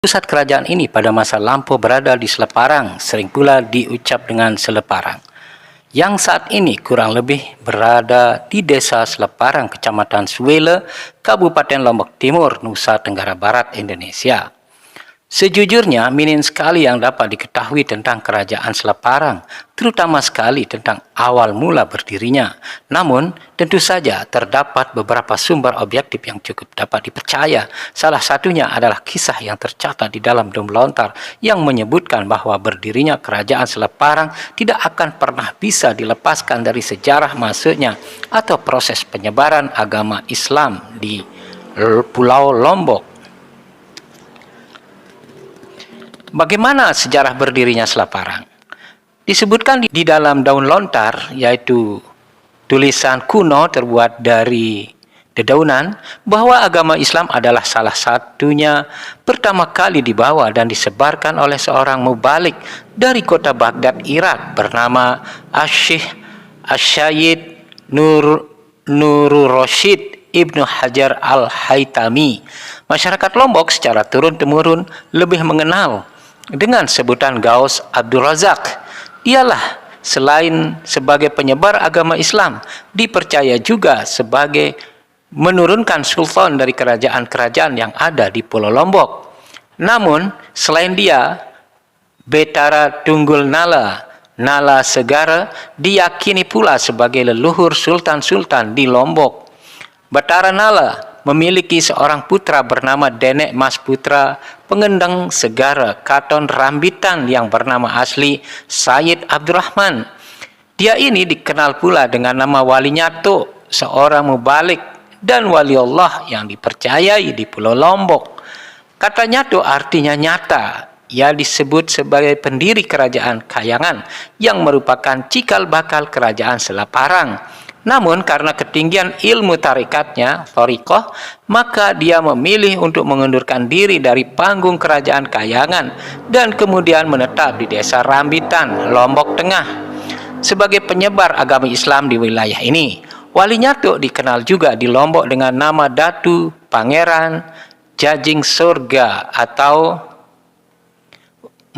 Pusat kerajaan ini pada masa lampau berada di Seleparang, sering pula diucap dengan Seleparang, yang saat ini kurang lebih berada di Desa Seleparang, Kecamatan Suwele, Kabupaten Lombok Timur, Nusa Tenggara Barat, Indonesia. Sejujurnya, minim sekali yang dapat diketahui tentang kerajaan Seleparang, terutama sekali tentang awal mula berdirinya. Namun, tentu saja terdapat beberapa sumber objektif yang cukup dapat dipercaya. Salah satunya adalah kisah yang tercatat di dalam Daun Lontar yang menyebutkan bahwa berdirinya kerajaan Seleparang tidak akan pernah bisa dilepaskan dari sejarah masuknya atau proses penyebaran agama Islam di Pulau Lombok. Bagaimana sejarah berdirinya Seleparang? Disebutkan di dalam Daun Lontar, yaitu tulisan kuno terbuat dari dedaunan, bahwa agama Islam adalah salah satunya pertama kali dibawa dan disebarkan oleh seorang mubalik dari kota Baghdad, Irak, bernama Asy-Syayyid Nurur Rasyid Ibnu Hajar Al-Haytami. Masyarakat Lombok secara turun-temurun lebih mengenal dengan sebutan Gaus Abdul Razak. Dialah selain sebagai penyebar agama Islam, dipercaya juga sebagai menurunkan sultan dari kerajaan-kerajaan yang ada di Pulau Lombok. Namun, selain dia, Betara Tunggul Nala Segara diyakini pula sebagai leluhur sultan-sultan di Lombok. Batara Nala memiliki seorang putra bernama Denek Mas Putra Pengendang Segara Katon Rambitan yang bernama asli Sayyid Abdurrahman. Dia ini dikenal pula dengan nama Wali Nyato, seorang mubalik dan wali Allah yang dipercayai di Pulau Lombok. Kata Nyato artinya nyata. Ia disebut sebagai pendiri kerajaan Kayangan yang merupakan cikal bakal kerajaan Seleparang. Namun karena ketinggian ilmu tarikatnya, thariqah, maka dia memilih untuk mengundurkan diri dari panggung kerajaan Kayangan dan kemudian menetap di desa Rambitan, Lombok Tengah sebagai penyebar agama Islam di wilayah ini. Wali Nyato dikenal juga di Lombok dengan nama Datu Pangeran Jajing Surga atau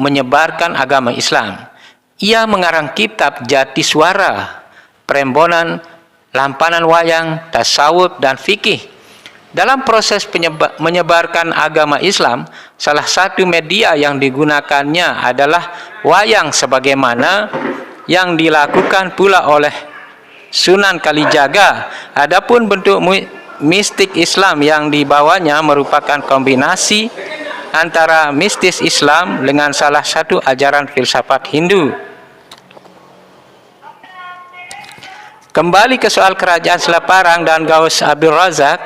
menyebarkan agama Islam. Ia mengarang kitab Jati Suara, Perembonan, Lampanan Wayang, Tasawuf, dan Fikih. Dalam proses menyebarkan agama Islam, salah satu media yang digunakannya adalah wayang sebagaimana yang dilakukan pula oleh Sunan Kalijaga. Adapun bentuk mistik Islam yang dibawanya merupakan kombinasi antara mistis Islam dengan salah satu ajaran filsafat Hindu. Kembali ke soal kerajaan Seleparang dan Gaus Abdul Razak,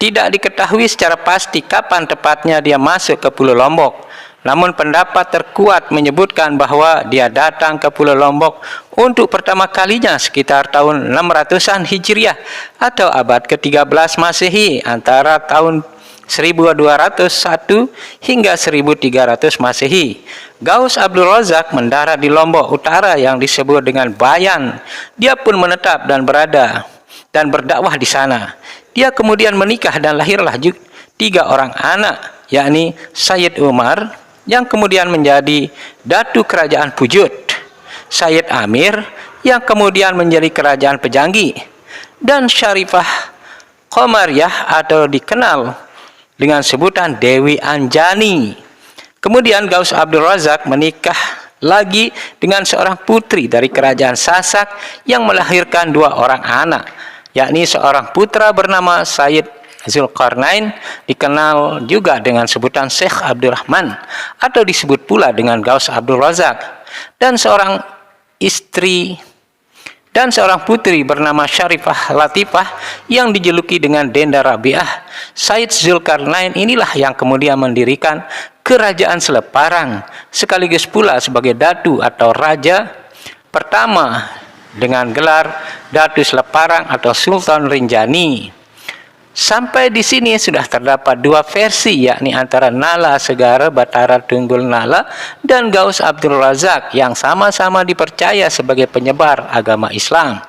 tidak diketahui secara pasti kapan tepatnya dia masuk ke Pulau Lombok. Namun pendapat terkuat menyebutkan bahwa dia datang ke Pulau Lombok untuk pertama kalinya sekitar tahun 600-an Hijriah atau abad ke-13 Masehi, antara tahun 1201 hingga 1300 Masehi. Gaus Abdul Razak mendarat di Lombok Utara yang disebut dengan Bayan. Dia pun menetap dan berdakwah di sana. Dia kemudian menikah dan lahirlah 3 orang anak, yakni Sayyid Umar yang kemudian menjadi Datu Kerajaan Pujut, Sayyid Amir yang kemudian menjadi Kerajaan Pejanggi, dan Syarifah Qomariyah atau dikenal dengan sebutan Dewi Anjani. Kemudian Gaus Abdul Razak menikah lagi dengan seorang putri dari kerajaan Sasak yang melahirkan 2 orang anak, yakni seorang putra bernama Sayyid Zulkarnain, dikenal juga dengan sebutan Syekh Abdurrahman atau disebut pula dengan Gaus Abdul Razak, dan seorang istri dan seorang putri bernama Syarifah Latifah yang dijuluki dengan Denda Rabiah. Said Zulkarnain inilah yang kemudian mendirikan kerajaan Seleparang, sekaligus pula sebagai datu atau raja pertama dengan gelar Datu Seleparang atau Sultan Rinjani. Sampai di sini sudah terdapat 2 versi, yakni antara Nala Segara Batara Tunggul Nala dan Gaus Abdul Razak yang sama-sama dipercaya sebagai penyebar agama Islam.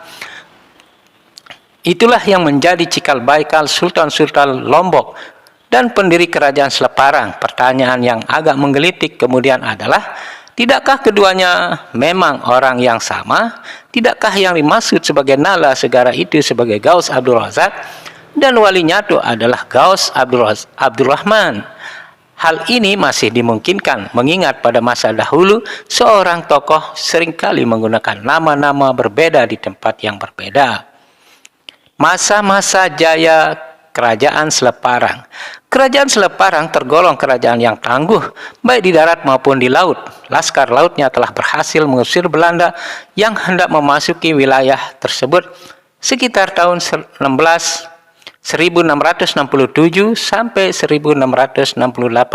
Itulah yang menjadi cikal bakal Sultan-Sultan Lombok dan pendiri kerajaan Sleparang. Pertanyaan yang agak menggelitik kemudian adalah, tidakkah keduanya memang orang yang sama? Tidakkah yang dimaksud sebagai Nala Segara itu sebagai Ghaus Abdul Razak dan Wali Nyato adalah Ghaus Abdul Rahman? Hal ini masih dimungkinkan mengingat pada masa dahulu seorang tokoh seringkali menggunakan nama-nama berbeda di tempat yang berbeda. Masa-masa jaya Kerajaan Sleparang. Kerajaan Sleparang tergolong kerajaan yang tangguh, baik di darat maupun di laut. Laskar lautnya telah berhasil mengusir Belanda yang hendak memasuki wilayah tersebut sekitar tahun 1667 sampai 1668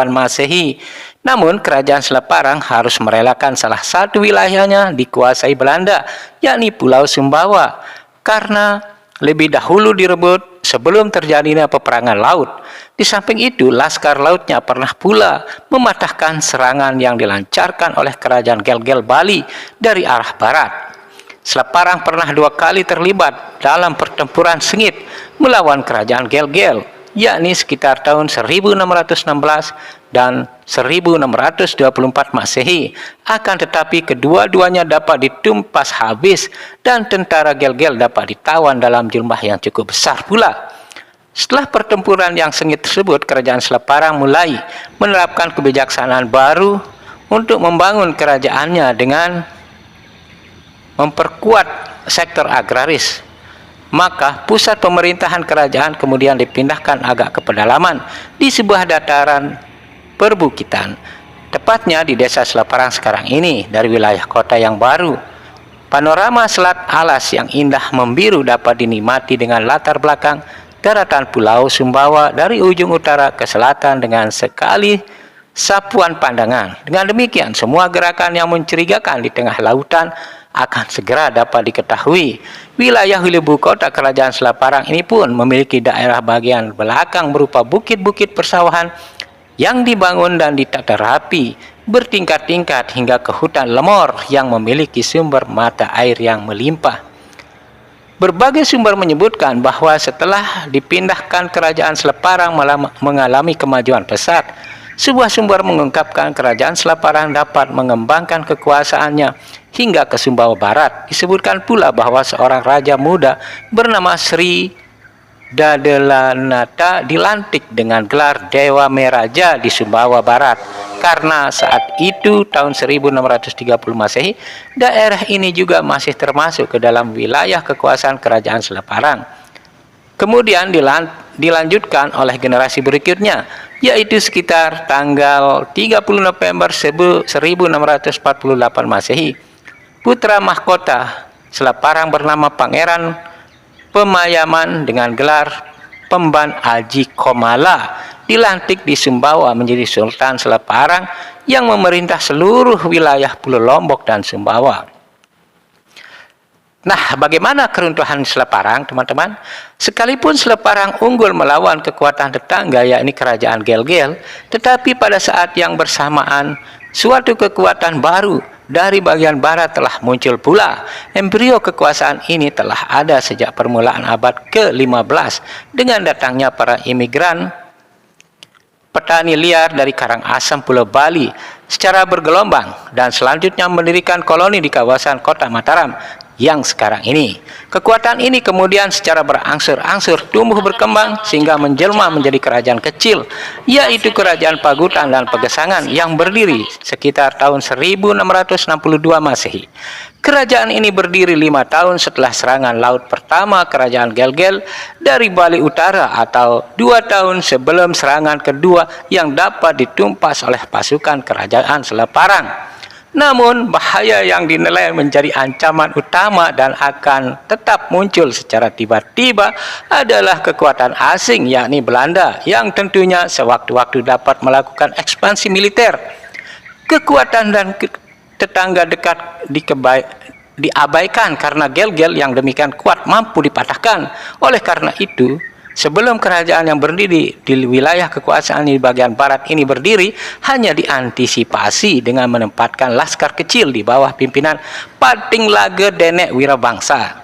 Masehi. Namun kerajaan Sleparang harus merelakan salah satu wilayahnya dikuasai Belanda, yakni Pulau Sumbawa, karena lebih dahulu direbut sebelum terjadinya peperangan laut. Di samping itu, laskar lautnya pernah pula mematahkan serangan yang dilancarkan oleh kerajaan Gel-Gel Bali dari arah barat. Sleparang pernah 2 kali terlibat dalam pertempuran sengit melawan kerajaan Gel-Gel, yakni sekitar tahun 1616 dan 1624 Masehi. Akan tetapi kedua-duanya dapat ditumpas habis dan tentara Gel-Gel dapat ditawan dalam jumlah yang cukup besar pula. Setelah pertempuran yang sengit tersebut, kerajaan Sleparang mulai menerapkan kebijaksanaan baru untuk membangun kerajaannya dengan memperkuat sektor agraris. Maka pusat pemerintahan kerajaan kemudian dipindahkan agak ke pedalaman di sebuah dataran perbukitan, tepatnya di desa Sleparang sekarang ini. Dari wilayah kota yang baru, panorama Selat Alas yang indah membiru dapat dinikmati dengan latar belakang daratan Pulau Sumbawa dari ujung utara ke selatan dengan sekali sapuan pandangan. Dengan demikian, semua gerakan yang mencurigakan di tengah lautan akan segera dapat diketahui. Wilayah ibu kota kerajaan Sleparang ini pun memiliki daerah bagian belakang berupa bukit-bukit persawahan yang dibangun dan ditata rapi bertingkat-tingkat hingga ke hutan lemor yang memiliki sumber mata air yang melimpah. Berbagai sumber menyebutkan bahwa setelah dipindahkan kerajaan Sleparang mengalami kemajuan pesat. Sebuah sumber mengungkapkan kerajaan Sleparang dapat mengembangkan kekuasaannya hingga ke Sumbawa Barat. Disebutkan pula bahwa seorang raja muda bernama Sri Dadelanata dilantik dengan gelar Dewa Meraja di Sumbawa Barat, karena saat itu tahun 1630 Masehi daerah ini juga masih termasuk ke dalam wilayah kekuasaan kerajaan Sleparang. Kemudian dilanjutkan oleh generasi berikutnya, yaitu sekitar tanggal 30 November 1648 Masehi. Putra mahkota Sleparang bernama Pangeran Pemayaman dengan gelar Pemban Aji Komala dilantik di Sumbawa menjadi Sultan Sleparang yang memerintah seluruh wilayah Pulau Lombok dan Sumbawa. Nah, bagaimana keruntuhan Sleparang, teman-teman? Sekalipun Sleparang unggul melawan kekuatan tetangga, yakni kerajaan Gel-Gel, tetapi pada saat yang bersamaan, suatu kekuatan baru dari bagian barat telah muncul pula. Embrio kekuasaan ini telah ada sejak permulaan abad ke-15 dengan datangnya para imigran petani liar dari Karangasem, Pulau Bali secara bergelombang dan selanjutnya mendirikan koloni di kawasan kota Mataram yang sekarang ini. Kekuatan ini kemudian secara berangsur-angsur tumbuh berkembang sehingga menjelma menjadi kerajaan kecil, yaitu Kerajaan Pagutan dan Pegesangan yang berdiri sekitar tahun 1662 Masehi. Kerajaan ini berdiri 5 tahun setelah serangan laut pertama kerajaan Gel-Gel dari Bali Utara, atau 2 tahun sebelum serangan kedua yang dapat ditumpas oleh pasukan kerajaan Sleparang. Namun, bahaya yang dinilai menjadi ancaman utama dan akan tetap muncul secara tiba-tiba adalah kekuatan asing, yakni Belanda, yang tentunya sewaktu-waktu dapat melakukan ekspansi militer. Kekuatan dan tetangga dekat diabaikan karena Gel-Gel yang demikian kuat mampu dipatahkan. Oleh karena itu, sebelum kerajaan yang berdiri di wilayah kekuasaan di bagian barat ini berdiri, hanya diantisipasi dengan menempatkan laskar kecil di bawah pimpinan Pating Lage Denek Wirabangsa.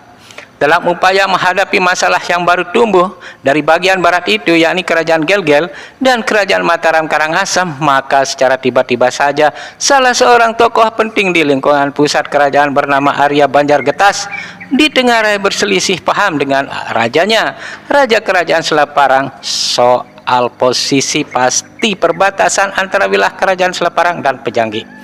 Dalam upaya menghadapi masalah yang baru tumbuh dari bagian barat itu, yakni Kerajaan Gelgel dan Kerajaan Mataram Karangasem, maka secara tiba-tiba saja salah seorang tokoh penting di lingkungan pusat kerajaan bernama Arya Banjargetas ditengarai berselisih paham dengan rajanya, Raja Kerajaan Selaparang, soal posisi pasti perbatasan antara wilayah Kerajaan Selaparang dan Pejanggi.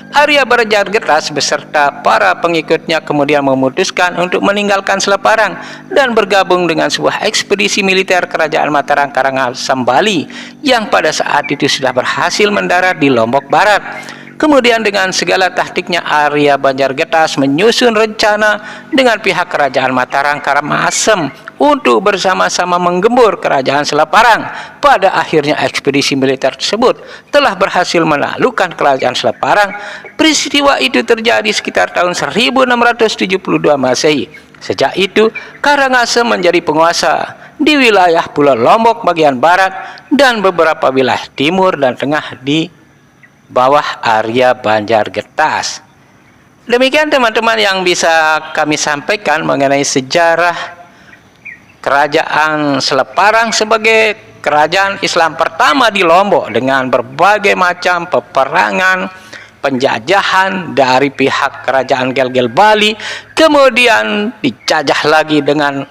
Arya Banjargetas beserta para pengikutnya kemudian memutuskan untuk meninggalkan Selaparang dan bergabung dengan sebuah ekspedisi militer Kerajaan Mataram Karangasem Bali yang pada saat itu sudah berhasil mendarat di Lombok Barat. Kemudian dengan segala taktiknya Arya Banjargetas menyusun rencana dengan pihak Kerajaan Mataram Karangasem untuk bersama-sama menggembur Kerajaan Selaparang. Pada akhirnya ekspedisi militer tersebut telah berhasil menaklukkan Kerajaan Selaparang. Peristiwa itu terjadi sekitar tahun 1672 Masehi. Sejak itu Karangasem menjadi penguasa di wilayah Pulau Lombok bagian barat dan beberapa wilayah timur dan tengah di bawah Arya Banjargetas. Demikian teman-teman yang bisa kami sampaikan mengenai sejarah Kerajaan Selaparang sebagai kerajaan Islam pertama di Lombok dengan berbagai macam peperangan, penjajahan dari pihak Kerajaan Gelgel Bali, kemudian dijajah lagi dengan